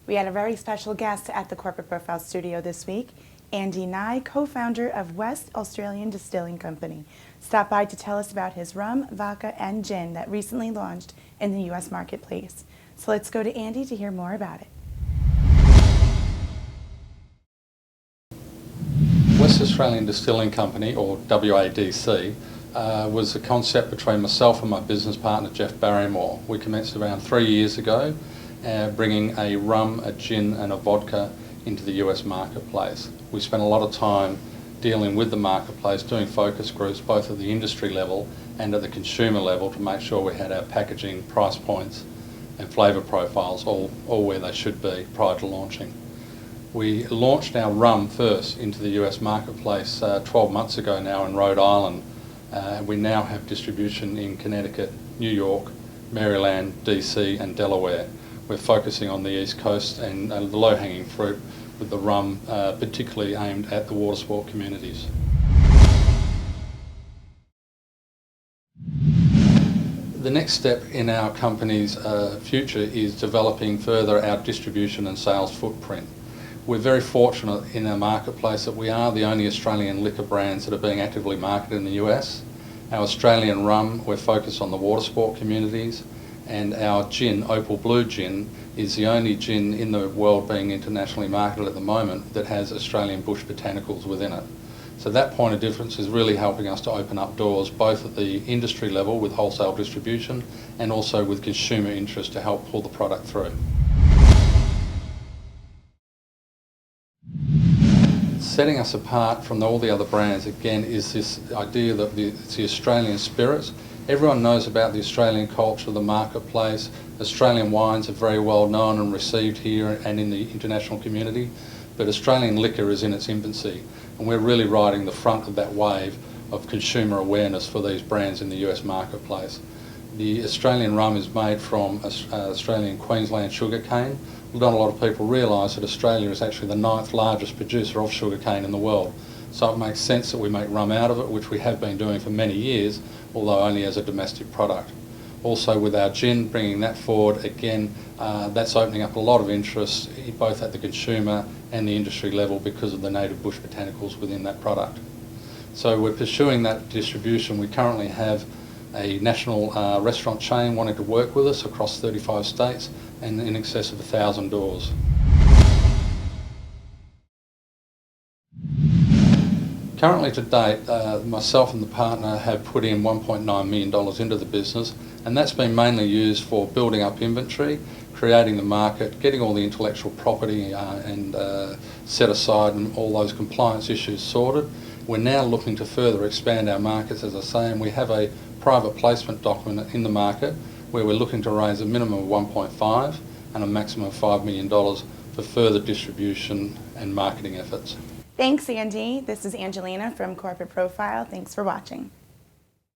We had a very special guest at the Corporate Profile studio this week, Andy Nye, co-founder of West Australian Distilling Company, stopped by to tell us about his rum, vodka, and gin that recently launched in the U.S. marketplace. So let's go to Andy to hear more about it. West Australian Distilling Company, or WADC, was a concept between myself and my business partner Jeff Barrymore. We commenced around 3 years ago, bringing a rum, a gin and a vodka into the US marketplace. We spent a lot of time dealing with the marketplace, doing focus groups both at the industry level and at the consumer level to make sure we had our packaging, price points and flavour profiles all where they should be prior to launching. We launched our rum first into the US marketplace 12 months ago now in Rhode Island. We now have distribution in Connecticut, New York, Maryland, DC and Delaware. We're focusing on the East Coast and the low-hanging fruit with the rum, particularly aimed at the water sport communities. The next step in our company's future is developing further our distribution and sales footprint. We're very fortunate in our marketplace that we are the only Australian liquor brands that are being actively marketed in the US. Our Australian rum, we're focused on the water sport communities, and our gin, Opal Blue Gin, is the only gin in the world being internationally marketed at the moment that has Australian bush botanicals within it. So that point of difference is really helping us to open up doors both at the industry level with wholesale distribution and also with consumer interest to help pull the product through. Setting us apart from all the other brands again is this idea that it's the Australian spirits. Everyone knows about the Australian culture, the marketplace. Australian wines are very well known and received here and in the international community, but Australian liquor is in its infancy, and we're really riding the front of that wave of consumer awareness for these brands in the US marketplace. The Australian rum is made from Australian Queensland sugarcane. Not a lot of people realise that Australia is actually the 9th largest producer of sugarcane in the world. So it makes sense that we make rum out of it, which we have been doing for many years, although only as a domestic product. Also with our gin, bringing that forward, again, that's opening up a lot of interest both at the consumer and the industry level because of the native bush botanicals within that product. So we're pursuing that distribution. We currently have a national restaurant chain wanting to work with us across 35 states and in excess of 1,000 doors. Currently to date, myself and the partner have put in $1.9 million into the business, and that's been mainly used for building up inventory, creating the market, getting all the intellectual property and set aside and all those compliance issues sorted. We're now looking to further expand our markets, as I say, and we have a private placement document in the market where we're looking to raise a minimum of 1.5 and a maximum of $5 million for further distribution and marketing efforts. Thanks, Andy. This is Angelina from Corporate Profile. Thanks for watching.